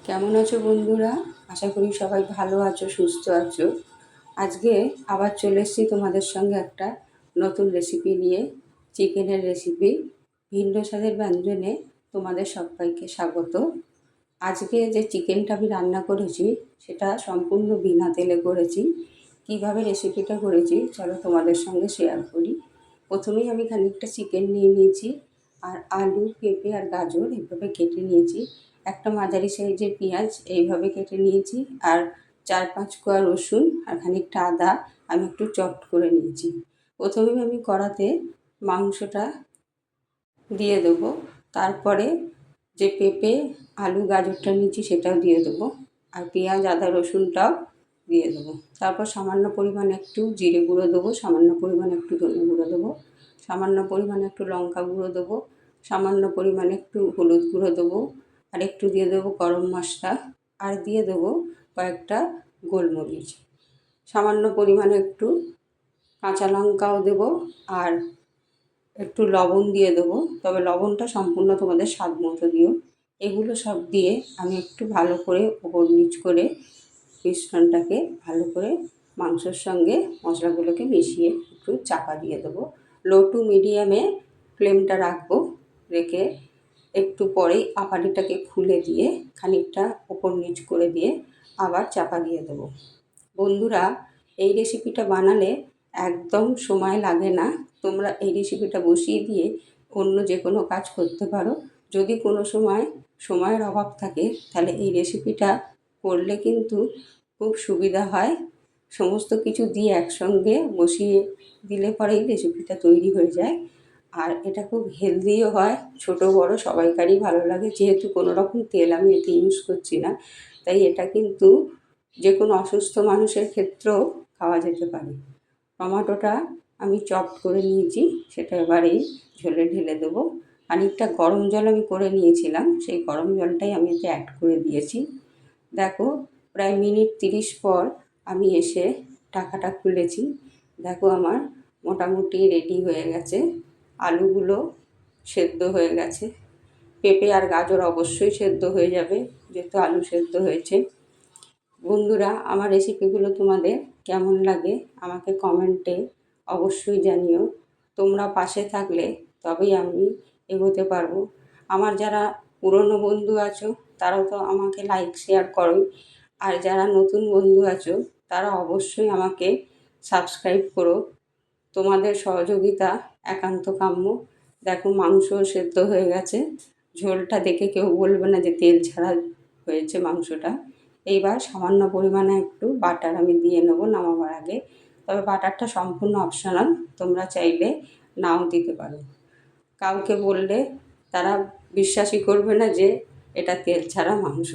কেমন আছো বন্ধুরা? আশা করি সবাই ভালো আছো, সুস্থ আছো। আজকে আবার চলে এসেছি তোমাদের সঙ্গে একটা নতুন রেসিপি নিয়ে, চিকেনের রেসিপি। ভিন্ন স্বাদের ব্যঞ্জনে তোমাদের সবাইকে স্বাগত। আজকে যে চিকেনটা আমি রান্না করেছি সেটা সম্পূর্ণ বিনা তেলে করেছি। কিভাবে রেসিপিটা করেছি চলো তোমাদের সঙ্গে শেয়ার করি। প্রথমেই আমি খানিকটা চিকেন নিয়ে নিয়েছি, আর আলু, পেঁপে আর গাজর এইভাবে কেটে নিয়েছি। একটা মাঝারি সাইজের পেঁয়াজ এইভাবে কেটে নিয়েছি, আর 4-5 কোয়া রসুন আর খানিকটা আদা আমি একটু চপ করে নিয়েছি। প্রথমে আমি কড়াতে মাংসটা দিয়ে দেবো, তারপরে যে পেঁপে, আলু, গাজরটা নিয়েছি সেটাও দিয়ে দেবো, আর পেঁয়াজ, আদা, রসুনটাও দিয়ে দেবো। তারপর সামান্য পরিমাণে একটু জিরে গুঁড়ো দেবো, সামান্য পরিমাণে একটু ধনে গুঁড়ো দেবো, সামান্য পরিমাণে একটু লঙ্কা গুঁড়ো দেবো, সামান্য পরিমাণে একটু হলুদ গুঁড়ো দেবো, আর একটু দিয়ে দেবো গরম মশলা, আর দিয়ে দেবো কয়েকটা গোলমরিচ, সামান্য পরিমাণে একটু কাঁচা লঙ্কাও দেবো, আর একটু লবণ দিয়ে দেবো, তবে লবণটা সম্পূর্ণ তোমাদের স্বাদ মতো দিও। এগুলো সব দিয়ে আমি একটু ভালো করে ওপর নিচ করে মিশ্রণটাকে ভালো করে মাংসের সঙ্গে মশলাগুলোকে মিশিয়ে একটু চাপা দিয়ে দেবো। লো টু মিডিয়ামে ফ্লেমটা রাখবো, রেখে একটু পরেই আপাটিটাকে খুলে দিয়ে খানিকটা ওপর নিচ করে দিয়ে আবার চাপা দিয়ে দেবো। বন্ধুরা, এই রেসিপিটা বানালে একদম সময় লাগে না। তোমরা এই রেসিপিটা বসিয়ে দিয়ে অন্য যে কোনো কাজ করতে পারো। যদি কোনো সময়ের অভাব থাকে তাহলে এই রেসিপিটা করলে কিন্তু খুব সুবিধা হয়। সমস্ত কিছু দিয়ে একসঙ্গে বসিয়ে দিলে পরেই রেসিপিটা তৈরি হয়ে যায়, আর এটা খুব হেলদিও হয়। ছোট বড় সবাইকারই ভালো লাগে, যেহেতু কোনো রকম তেল আমি এতে ইউজ করছি না, তাই এটা কিন্তু যে কোনো অসুস্থ মানুষের ক্ষেত্রেও খাওয়া যেতে পারে। টমেটোটা আমি চপ করে নিয়েছি, সেটা এবারেই ঝোলে ঢেলে দেবো। খানিকটা গরম জল আমি করে নিয়েছিলাম, সেই গরম জলটাই আমি এতে অ্যাড করে দিয়েছি। দেখো, প্রায় মিনিট 30 পর আমি এসে ঢাকাটা খুলেছি। দেখো আমার মোটামুটি রেডি হয়ে গেছে। আলুগুলো সেদ্ধ হয়ে গেছে, পেঁপে আর গাজর অবশ্যই সেদ্ধ হয়ে যাবে যেহেতু আলু সেদ্ধ হয়েছে। বন্ধুরা, আমার রেসিপিগুলো তোমাদের কেমন লাগে আমাকে কমেন্টে অবশ্যই জানিও। তোমরা পাশে থাকলে তবেই আমি এগোতে পারবো। আমার যারা পুরনো বন্ধু আছো তারাও তো আমাকে লাইক শেয়ার করোই, আর যারা নতুন বন্ধু আছো তারা অবশ্যই আমাকে সাবস্ক্রাইব করো। তোমাদের সহযোগিতা একান্ত কাম্য। দেখো, মাংস সেদ্ধ হয়ে গেছে, ঝোলটা দেখে কেউ বলবে না যে তেল ছাড়া হয়েছে মাংসটা। এইবার সামান্য পরিমাণে একটু বাটার আমি দিয়ে নেবো নামাবার আগে, তবে বাটারটা সম্পূর্ণ অপশনাল, তোমরা চাইলে নাও দিতে পারো। কাউকে বললে তারা বিশ্বাসই করবে না যে এটা তেল ছাড়া মাংস।